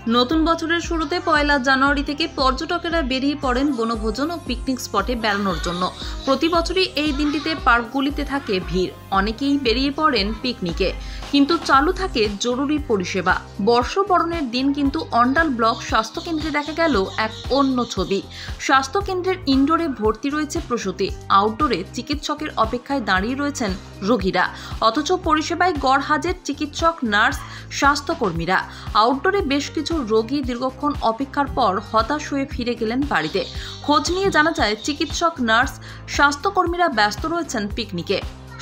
নতুন বছরের শুরুতে 1 জানুয়ারি থেকে পর্যটকেরা বেরিয়ে পড়েন বনভোজন ও পিকনিক স্পটে বেড়ানোর জন্য। প্রতি বছরই এই দিনটিতে পার্কগুলিতে থাকে ভিড়, অনেকেই বেরিয়ে পড়েন পিকনিকে, কিন্তু চালু থাকে জরুরি পরিষেবা। বর্ষবরণের দিন কিন্তু অন্ডাল ব্লক স্বাস্থ্যকেন্দ্রে দেখা গেল এক অন্য ছবি। স্বাস্থ্যকেন্দ্রের ইনডোরে ভর্তি রয়েছে প্রসূতি, আউটডোরে চিকিৎসকের অপেক্ষায় দাঁড়িয়ে রয়েছেন রোগীরা, অথচ পরিষেবায় গড় হাজির চিকিৎসক, নার্স, স্বাস্থ্যকর্মীরা। আউটডোরে বেশ কিছু রোগী দীর্ঘক্ষণ অপেক্ষার পর হতাশ হয়ে ফিরে গেলেন বাড়িতে। খোঁজ নিয়ে জানা যায় চিকিৎসক, নার্স, স্বাস্থ্যকর্মীরা ব্যস্ত রয়েছেন পিকনিকে।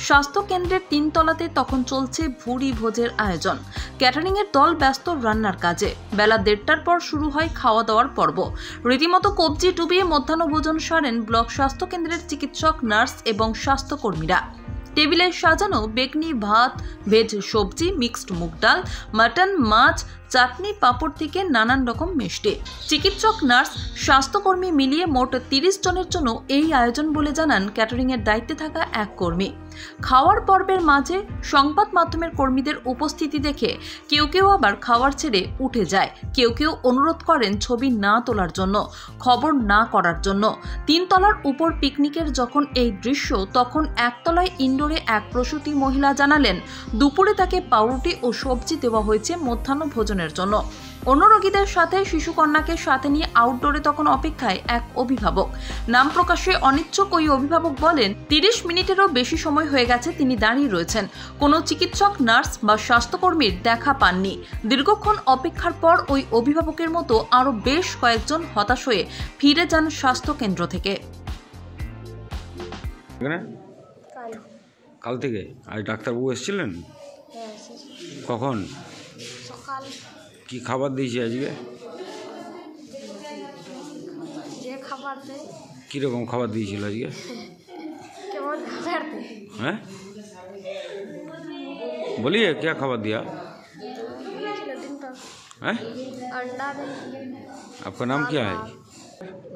স্বাস্থ্যকেন্দ্রের 3 তলাতে তখন চলছে ভুরি ভোজের আয়োজন। ক্যাটারিং এর দল ব্যস্ত রান্নার কাজে। বেলা 1:30টার পর শুরু হয় খাওয়া দাওয়ার পর্ব। রীতিমতো কবজি ডুবিয়ে মধ্যাহ্নভোজন সারেন ব্লক স্বাস্থ্যকেন্দ্রের চিকিৎসক, নার্স এবং স্বাস্থ্যকর্মীরা। টেবিলে সাজানো বেগনি ভাত, ভেজ সবজি, মিক্সড মুগ ডাল, মাটন, মাছ, চাটনি, পাঁপড় থেকে নানান রকম মিষ্টি। চিকিৎসক, নার্স, স্বাস্থ্যকর্মী মিলিয়ে মোট 30 জনের জন্য এই আয়োজন বলে জানান ক্যাটারিং এর দায়িত্বে থাকা এক কর্মী। খাওয়ার পর্বের মাঝে সংবাদ মাধ্যমের কর্মীদের উপস্থিতি দেখে কেউ কেউ আবার খাওয়ার ছেড়ে উঠে যায়, কেউ কেউ অনুরোধ করেন ছবি না তোলার জন্য, খবর না করার জন্য। 3 তলার উপর পিকনিকের যখন এই দৃশ্য, তখন 1 তলায় ইনডোরে এক প্রসূতি মহিলা জানালেন দুপুরে তাকে পাউরুটি ও সবজি দেওয়া হয়েছে মধ্যাহ্ন ভোজনের জন্য। অন্য রোগীদের সাথে শিশুকন্যাকে সাথে নিয়ে আউটডোরে তখন অপেক্ষায় এক অভিভাবক। নাম প্রকাশে অনিচ্ছুক ওই অভিভাবক বলেন 30 মিনিটেরও বেশি সময় হয়ে গেছে তিনি দাঁড়িয়ে রয়েছেন, কোনো চিকিৎসক, নার্স বা স্বাস্থ্যকর্মীর দেখা পাননি। দীর্ঘক্ষণ অপেক্ষার পর ওই অভিভাবকের মতো আরো বেশ কয়েকজন হতাশ হয়ে ফিরে যান স্বাস্থ্যকেন্দ্র থেকে। কাল থেকে আজ ডাক্তারবাবু এসেছিলেন? কখন? সকাল। কি খাবার দিয়েছে আজকে? যে খাবার দেয়। কীরকম খাবার দিয়েছিল আজকে? কেমন খাবার দেয়? हैं? बोलिए क्या खबर दिया? हैं? अंडा दे। आपका नाम क्या है?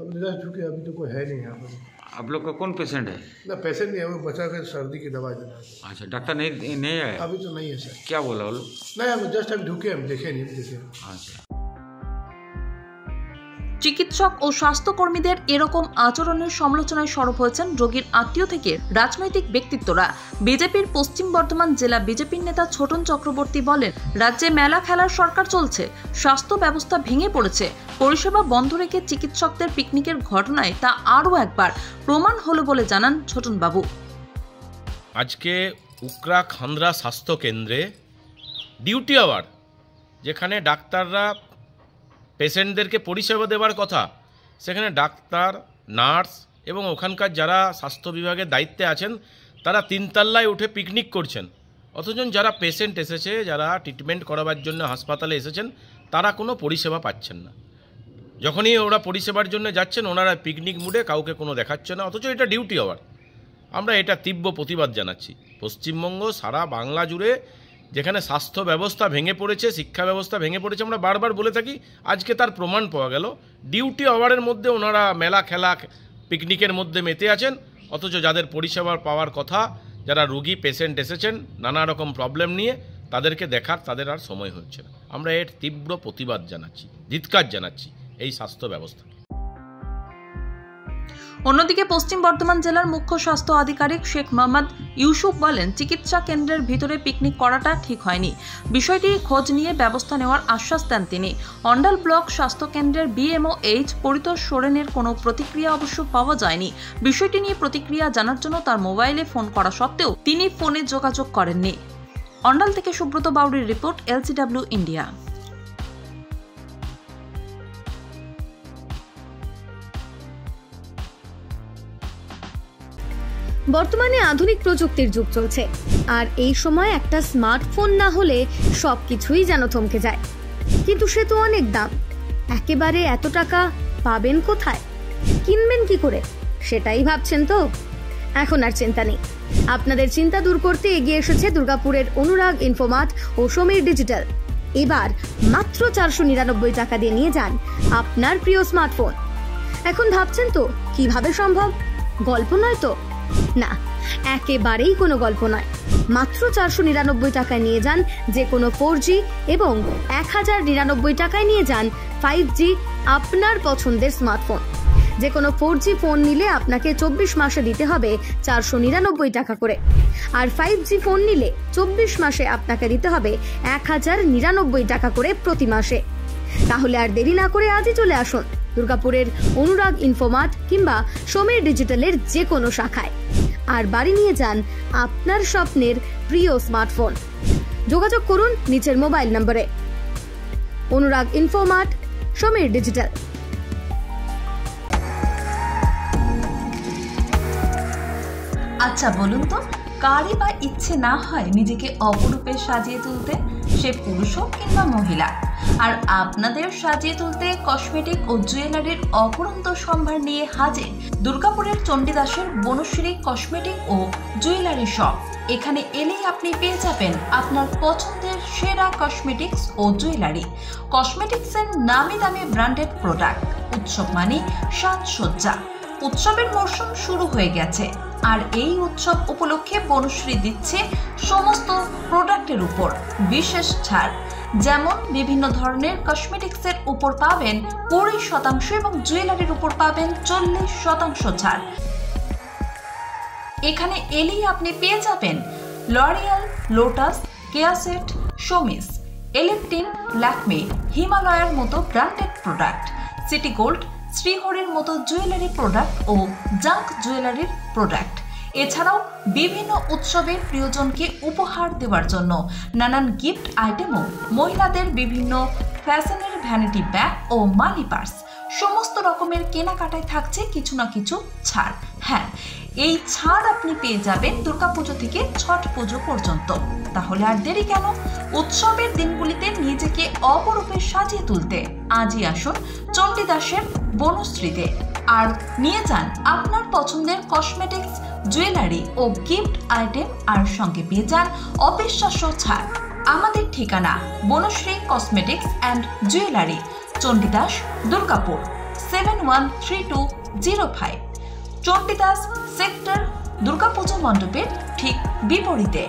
अभी तो कोई है नहीं यहाँ पर। आप लोग का कौन पेशेंट है? ना पेशेंट नहीं है, वो बच्चा के सर्दी की दवाई देना है। अच्छा, डॉक्टर नहीं आया? अभी तो नहीं है सर। क्या बोला वो लोग? नहीं, हम जस्ट अभी ढुके, हम देखे नहीं देखे। अच्छा। চিকিৎসক ও স্বাস্থ্যকর্মীদের এরকম আচরণের সমালোচনায় সরব হয়েছেন রোগীর আত্মীয় থেকে রাজনৈতিক ব্যক্তিত্বরা। বিজেপির পশ্চিম বর্ধমান জেলা বিজেপির নেতা ছোটন চক্রবর্তী বলেন, রাজ্যে মেলা খেলার সরকার চলছে, স্বাস্থ্য ব্যবস্থা ভেঙে পড়েছে, পরিষেবা বন্ধ রেখে চিকিৎসকদের পিকনিকের ঘটনায় তা আরও একবার প্রমাণ হলো বলে জানান ছোটন বাবু। আজকে উকরা খান্দ্রা স্বাস্থ্য কেন্দ্রে ডিউটি আওয়ার, যেখানে ডাক্তাররা পেশেন্টদেরকে পরিষেবা দেওয়ার কথা, সেখানে ডাক্তার, নার্স এবং ওখানকার যারা স্বাস্থ্য বিভাগের দায়িত্বে আছেন তারা 3 তলায় উঠে পিকনিক করছেন। অথচ যারা পেশেন্ট এসেছে, যারা ট্রিটমেন্ট করাবার জন্য হাসপাতালে এসেছেন, তারা কোনো পরিষেবা পাচ্ছেন না। যখনই ওরা পরিষেবার জন্য যাচ্ছেন, ওনারা পিকনিক মুডে, কাউকে কোনো দেখাচ্ছে না, অথচ এটা ডিউটি আওয়ার। আমরা এটা তীব্র প্রতিবাদ জানাচ্ছি। পশ্চিমবঙ্গ, সারা বাংলা জুড়ে যেখানে স্বাস্থ্য ব্যবস্থা ভেঙে পড়েছে, শিক্ষা ব্যবস্থা ভেঙে পড়েছে, আমরা বারবার বলে থাকি, আজকে তার প্রমাণ পাওয়া গেল। ডিউটি আওয়ারের মধ্যে ওনারা মেলা খেলা পিকনিকের মধ্যে মেতে আছেন, অথচ যাদের পরিষেবা পাওয়ার কথা, যারা রোগী পেশেন্ট এসেছেন নানা রকম প্রবলেম নিয়ে, তাদেরকে দেখার তাদের আর সময় হচ্ছে না। আমরা এর তীব্র প্রতিবাদ জানাচ্ছি, ধিক্কার জানাচ্ছি এই স্বাস্থ্য ব্যবস্থা। অন্যদিকে পশ্চিম বর্ধমান জেলার মুখ্য স্বাস্থ্য আধিকারিক শেখ মোহাম্মদ ইউসুফ বলেন, চিকিৎসা কেন্দ্রের ভিতরে পিকনিক করাটা ঠিক হয়নি। বিষয়টি খোঁজ নিয়ে ব্যবস্থা নেওয়ার আশ্বাস দেন তিনি। অন্ডাল ব্লক স্বাস্থ্য কেন্দ্রের BMOH পরিতোষ সোরেনের কোনো প্রতিক্রিয়া অবশ্য পাওয়া যায়নি। বিষয়টি নিয়ে প্রতিক্রিয়া জানার জন্য তার মোবাইলে ফোন করা সত্ত্বেও তিনি ফোনে যোগাযোগ করেননি। অন্ডাল থেকে সুব্রত বাউরির রিপোর্ট, LCW ইন্ডিয়া। বর্তমানে আধুনিক প্রযুক্তির যুগ চলছে, আর এই সময় একটা স্মার্টফোন না হলে সবকিছুই যেন থমকে যায়। কিন্তু সে তো অনেক দাম, একেবারে এত টাকা পাবেন কোথায়, কিনবেন কি করে, সেটাই ভাবছেন তো? এখন আর চিন্তা নেই। আপনাদের চিন্তা দূর করতে এগিয়ে এসেছে দুর্গাপুরের অনুরাগ ইনফোমার্ট ও সমীর ডিজিটাল। এবার মাত্র 499 টাকা দিয়ে নিয়ে যান আপনার প্রিয় স্মার্টফোন। এখন ভাবছেন তো কিভাবে সম্ভব? গল্প নয় তো? না, একেবারেই কোনো গল্প নয়। মাত্র 499 টাকায় নিয়ে যান যে কোনো 4G এবং 1099 টাকায় নিয়ে যান 5G আপনার পছন্দের স্মার্টফোন। যে কোনো 4G ফোন নিলে আপনাকে 24 মাসে দিতে হবে 499 টাকা করে, আর 5G ফোন নিলে 24 মাসে আপনাকে দিতে হবে 1099 টাকা করে প্রতি মাসে। তাহলে আর দেরি না করে আজই চলে আসুন দুর্গাপুরের অনুরাগ ইনফোমার্ট কিংবা সমীর ডিজিটালের যে কোনো শাখায়, আর বাড়ি নিয়ে যান আপনার স্বপ্নের প্রিয় স্মার্টফোন। যোগাযোগ করুন নিচের মোবাইল নম্বরে। অনুরাগ ইনফোমার্ট, সমীর ডিজিটাল। আচ্ছা বলুন তো, কারই বা ইচ্ছে না হয় নিজেকে অপরূপে সাজিয়ে তুলতে, সে পুরুষ হোক কিংবা মহিলা। আর আপনাদের সাজিয়ে তুলতে কসমেটিক ও জুয়েলারির অপরন্ত সম্ভার নিয়ে হাজির দুর্গাপুরের চণ্ডীদাসের বনশ্রী কসমেটিক ও জুয়েলারি শপ। এখানে এলেই আপনি পেয়ে যাবেন আপনার পছন্দের সেরা কসমেটিক্স ও জুয়েলারি। কসমেটিক্সের নামি দামি ব্র্যান্ডেড প্রোডাক্ট। উৎসব মানে সাজসজ্জা। উৎসবের মরশুম শুরু হয়ে গেছে, আর এই উৎসব উপলক্ষে বনশ্রী দিচ্ছে সমস্ত প্রোডাক্টের উপর বিশেষ ছাড়। যেমন বিভিন্ন ধরনের কসমেটিক্সের উপর পাবেন 20% এবং জুয়েলারির উপর পাবেন 40% ছাড়। এখানে এলেই আপনি পেয়ে যাবেন লরিয়াল, লোটাস, কেয়াসেট, শোমিস, এলেপটিন, ল্যাকমে, হিমালয়ের মতো ব্র্যান্ডেড প্রোডাক্ট, সিটি গোল্ড, শ্রীহরির মতো জুয়েলারি প্রোডাক্ট ও জাঙ্ক জুয়েলারির প্রোডাক্ট। এছাড়াও বিভিন্ন উৎসবের প্রিয়জনকে উপহার দেওয়ার জন্য নানান গিফট আইটেমও, মহিলাদের বিভিন্ন ফ্যাশনের ভ্যানিটি ব্যাগ ও মানি পার্স, সমস্ত রকমের কেনাকাটায় থাকছে কিছু না কিছু ছাড়। হ্যাঁ, এই ছাড় আপনি পেয়ে যাবেন দুর্গাপুজো থেকে ছট পুজো পর্যন্ত। তাহলে আর দেরি কেন? উৎসবের দিনগুলিতে নিজেকে অপরূপে সাজিয়ে তুলতে আজই আসুন চণ্ডীদাসের বনশ্রীতে, আর নিয়ে যান আপনার পছন্দের কসমেটিক্স, জুয়েলারি ও গিফট আইটেম, আর সঙ্গে পেয়ে যান অবিশ্বাস্য ছাড়। আমাদের ঠিকানা Banashree cosmetics and jewellery, Chandidas, Durgapur 713205, Chandidas sector, Durga Puja মণ্ডপের ঠিক বিপরীতে।